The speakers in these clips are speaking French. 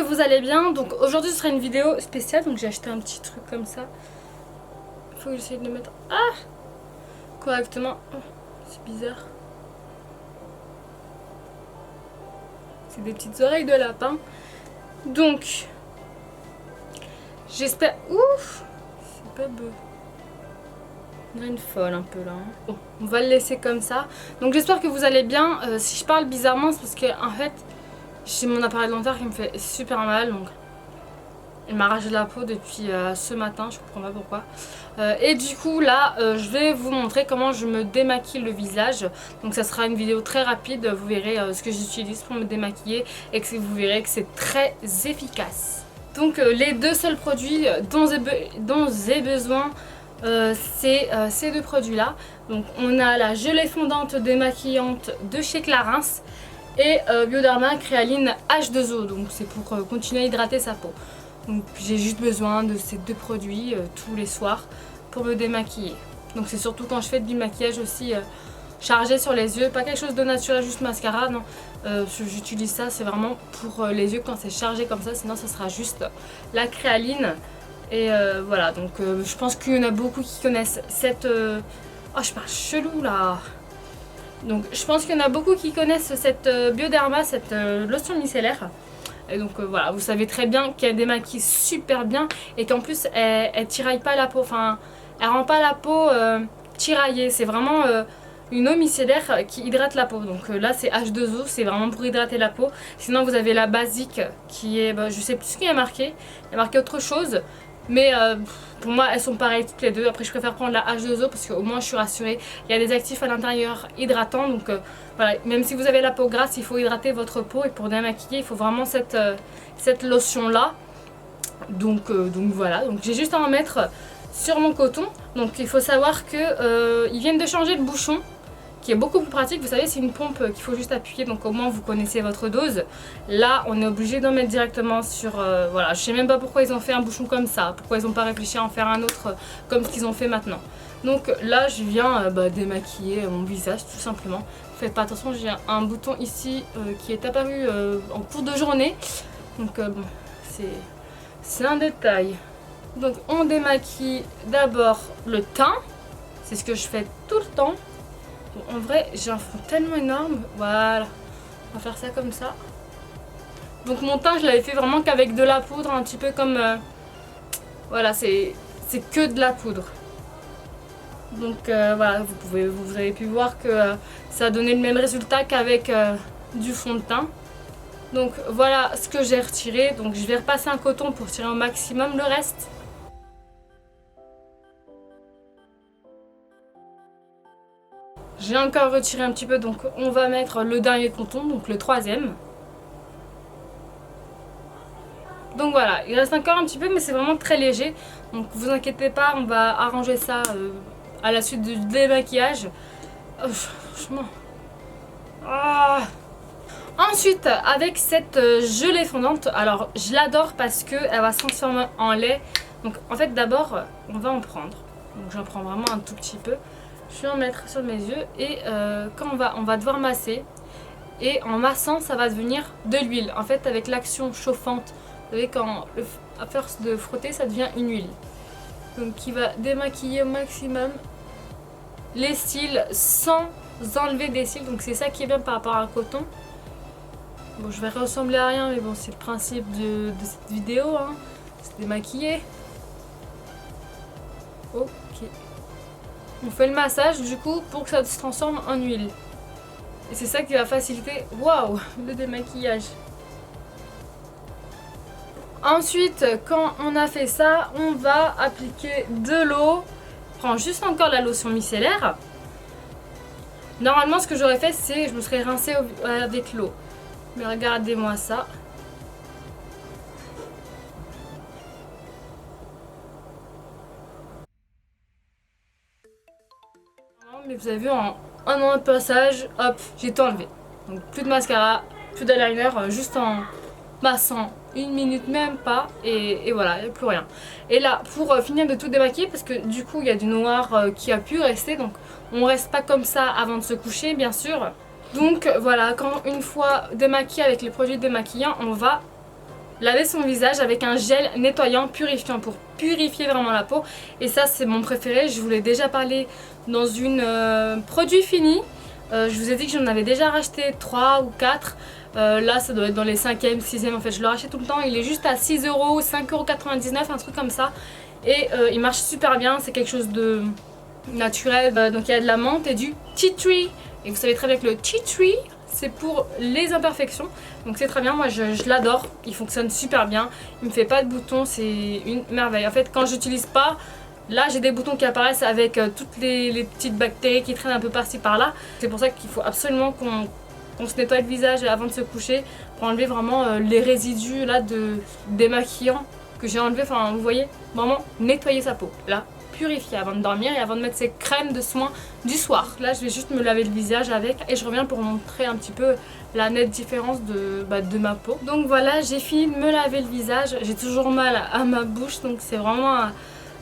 que vous allez bien. Donc aujourd'hui ce sera une vidéo spéciale. Donc j'ai acheté un petit truc comme ça. Faut que j'essaye de le mettre correctement. Oh, c'est bizarre. C'est des petites oreilles de lapin. Donc j'espère... Ouf, c'est pas beau. On a une folle un peu là. Bon, on va le laisser comme ça. Donc j'espère que vous allez bien. Si je parle bizarrement, c'est parce que en fait j'ai mon appareil dentaire qui me fait super mal. Donc il m'a arraché de la peau depuis ce matin, je comprends pas pourquoi. Et du coup là je vais vous montrer comment je me démaquille le visage. Donc ça sera une vidéo très rapide, vous verrez ce que j'utilise pour me démaquiller et que vous verrez que c'est très efficace. Donc les deux seuls produits dont j'ai besoin, c'est ces deux produits là. Donc on a la gelée fondante démaquillante de chez Clarins et Bioderma Créaline H2O. Donc c'est pour continuer à hydrater sa peau. Donc j'ai juste besoin de ces deux produits tous les soirs pour me démaquiller. Donc c'est surtout quand je fais du maquillage aussi chargé sur les yeux, pas quelque chose de naturel, juste mascara, non. J'utilise ça, c'est vraiment pour les yeux quand c'est chargé comme ça, sinon ça sera juste la créaline. Et voilà, donc je pense qu'il y en a beaucoup qui connaissent cette... Oh, je parle chelou là. Donc je pense qu'il y en a beaucoup qui connaissent cette Bioderma, cette lotion micellaire. Et donc voilà, vous savez très bien qu'elle démaquille super bien et qu'en plus elle tiraille pas la peau, enfin elle rend pas la peau tiraillée. C'est vraiment une eau micellaire qui hydrate la peau. Donc là c'est H2O, c'est vraiment pour hydrater la peau. Sinon vous avez la basique qui est, je sais plus ce qu'il y a marqué, il y a marqué autre chose. Mais pour moi elles sont pareilles toutes les deux. Après je préfère prendre la H2O parce qu'au moins je suis rassurée. Il y a des actifs à l'intérieur hydratants. Donc voilà, même si vous avez la peau grasse, il faut hydrater votre peau. Et pour démaquiller il faut vraiment cette lotion là. Donc voilà, donc j'ai juste à en mettre sur mon coton. Donc il faut savoir que ils viennent de changer le bouchon, qui est beaucoup plus pratique. Vous savez, c'est une pompe qu'il faut juste appuyer, donc au moins vous connaissez votre dose. Là on est obligé d'en mettre directement sur... voilà, je sais même pas pourquoi ils ont fait un bouchon comme ça, pourquoi ils n'ont pas réfléchi à en faire un autre comme ce qu'ils ont fait maintenant. Donc là je viens démaquiller mon visage tout simplement. Faites pas attention, j'ai un bouton ici qui est apparu en cours de journée. Donc bon, c'est un détail. Donc on démaquille d'abord le teint, c'est ce que je fais tout le temps. Bon, en vrai j'ai un fond tellement énorme, voilà, on va faire ça comme ça. Donc mon teint je l'avais fait vraiment qu'avec de la poudre, un petit peu comme, voilà, c'est que de la poudre. Donc voilà, vous avez pu voir que ça a donné le même résultat qu'avec du fond de teint. Donc voilà ce que j'ai retiré, donc je vais repasser un coton pour tirer au maximum le reste. J'ai encore retiré un petit peu, donc on va mettre le dernier coton, donc le troisième. Donc voilà, il reste encore un petit peu mais c'est vraiment très léger. Donc vous inquiétez pas, on va arranger ça à la suite du démaquillage. Franchement... Ensuite, avec cette gelée fondante, alors je l'adore parce qu'elle va se transformer en lait. Donc en fait d'abord, on va en prendre. Donc j'en prends vraiment un tout petit peu. Je vais en mettre sur mes yeux et quand on va devoir masser. Et en massant, ça va devenir de l'huile. En fait, avec l'action chauffante, vous savez, à force de frotter, ça devient une huile. Donc qui va démaquiller au maximum les cils sans enlever des cils. Donc c'est ça qui est bien par rapport à un coton. Bon, je vais ressembler à rien, mais bon, c'est le principe de cette vidéo, hein. C'est démaquiller. Ok. On fait le massage du coup pour que ça se transforme en huile. Et c'est ça qui va faciliter, waouh, le démaquillage. Ensuite, quand on a fait ça, on va appliquer de l'eau. Prends juste encore la lotion micellaire. Normalement, ce que j'aurais fait, c'est je me serais rincée avec l'eau. Mais regardez-moi ça. Mais vous avez vu, en un an de passage, hop, j'ai tout enlevé. Donc plus de mascara, plus d'eyeliner, juste en massant une minute, même pas, et voilà, il n'y a plus rien. Et là, pour finir de tout démaquiller, parce que du coup il y a du noir qui a pu rester, donc on reste pas comme ça avant de se coucher bien sûr. Donc voilà, quand une fois démaquillé avec les produits démaquillants, on va laver son visage avec un gel nettoyant purifiant pour purifier vraiment la peau. Et ça c'est mon préféré, je vous l'ai déjà parlé dans une produit fini. Je vous ai dit que j'en avais déjà racheté 3 ou 4. Là ça doit être dans les 5e, 6e en fait, je le rachète tout le temps. Il est juste à 6 €, 5,99 €, un truc comme ça. Et il marche super bien, c'est quelque chose de naturel. Donc il y a de la menthe et du tea tree. Et vous savez très bien que le tea tree c'est pour les imperfections. Donc c'est très bien, moi je l'adore. Il fonctionne super bien, il me fait pas de boutons, c'est une merveille. En fait quand j'utilise pas, là j'ai des boutons qui apparaissent avec toutes les petites bactéries qui traînent un peu par-ci par-là. C'est pour ça qu'il faut absolument qu'on se nettoie le visage avant de se coucher pour enlever vraiment les résidus là de démaquillants que j'ai enlevé. Enfin vous voyez, vraiment nettoyer sa peau là, purifier avant de dormir et avant de mettre ses crèmes de soins du soir. Là je vais juste me laver le visage avec et je reviens pour montrer un petit peu la nette différence de ma peau. Donc voilà, j'ai fini de me laver le visage, j'ai toujours mal à ma bouche donc c'est vraiment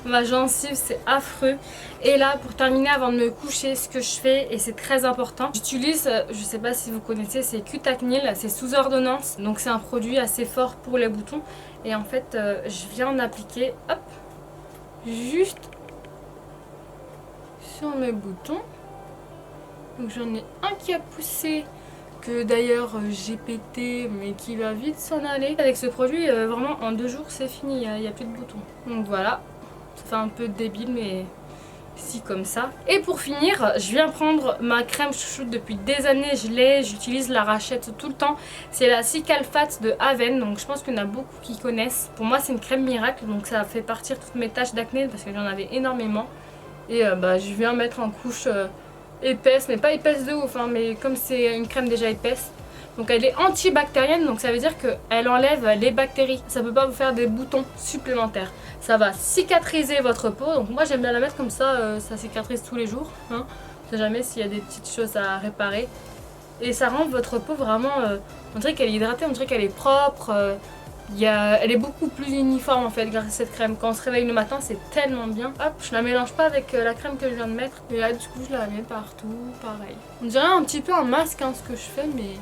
ma gencive, c'est affreux. Et là pour terminer avant de me coucher, ce que je fais, et c'est très important, j'utilise, je sais pas si vous connaissez, c'est Cutacnil, c'est sous ordonnance, donc c'est un produit assez fort pour les boutons. Et en fait je viens en appliquer, hop, juste sur mes boutons. Donc j'en ai un qui a poussé, que d'ailleurs j'ai pété mais qui va vite s'en aller. Avec ce produit vraiment en 2 jours c'est fini, il n'y a plus de boutons. Donc voilà, ça fait un peu débile mais si comme ça. Et pour finir, je viens prendre ma crème chouchoute depuis des années, j'utilise, la rachète tout le temps. C'est la Cicalfate de Aven, donc je pense qu'il y en a beaucoup qui connaissent. Pour moi c'est une crème miracle, donc ça fait partir toutes mes taches d'acné parce que j'en avais énormément. Et je viens mettre en couche épaisse, mais pas épaisse de ouf, hein, mais comme c'est une crème déjà épaisse. Donc elle est antibactérienne, donc ça veut dire qu'elle enlève les bactéries. Ça peut pas vous faire des boutons supplémentaires. Ça va cicatriser votre peau, donc moi j'aime bien la mettre comme ça, ça cicatrise tous les jours. Hein. On sait jamais s'il y a des petites choses à réparer. Et ça rend votre peau vraiment, on dirait qu'elle est hydratée, on dirait qu'elle est propre. Elle est beaucoup plus uniforme en fait grâce à cette crème. Quand on se réveille le matin c'est tellement bien. Hop, je la mélange pas avec la crème que je viens de mettre. Et là du coup je la mets partout, pareil. On dirait un petit peu un masque hein, ce que je fais mais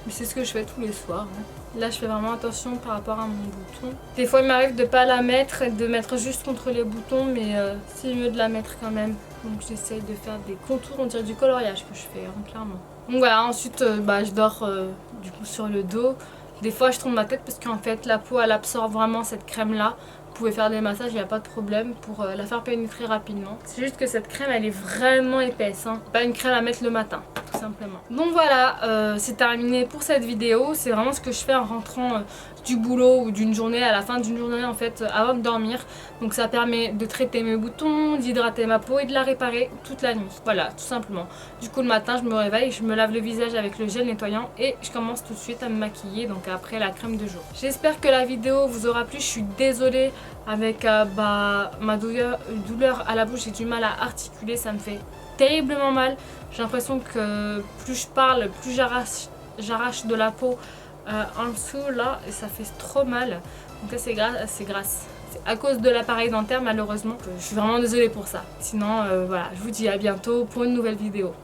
c'est ce que je fais tous les soirs. Hein. Là je fais vraiment attention par rapport à mon bouton. Des fois il m'arrive de pas la mettre et de mettre juste contre les boutons mais c'est mieux de la mettre quand même. Donc j'essaye de faire des contours, on dirait du coloriage que je fais hein, clairement. Donc voilà, ensuite je dors du coup sur le dos. Des fois je tourne ma tête parce qu'en fait la peau elle absorbe vraiment cette crème là. Vous pouvez faire des massages, il n'y a pas de problème pour la faire pénétrer rapidement. C'est juste que cette crème elle est vraiment épaisse, hein. Pas une crème à mettre le matin, tout simplement. Donc voilà, c'est terminé pour cette vidéo. C'est vraiment ce que je fais en rentrant du boulot ou d'une journée, à la fin d'une journée en fait, avant de dormir. Donc ça permet de traiter mes boutons, d'hydrater ma peau et de la réparer toute la nuit. Voilà, tout simplement. Du coup le matin je me réveille, je me lave le visage avec le gel nettoyant et je commence tout de suite à me maquiller, donc après la crème de jour. J'espère que la vidéo vous aura plu, je suis désolée avec ma douleur à la bouche, j'ai du mal à articuler, ça me fait terriblement mal. J'ai l'impression que plus je parle, plus j'arrache de la peau en dessous là et ça fait trop mal. Donc là c'est à cause de l'appareil dentaire malheureusement. Je suis vraiment désolée pour ça. Sinon voilà, je vous dis à bientôt pour une nouvelle vidéo.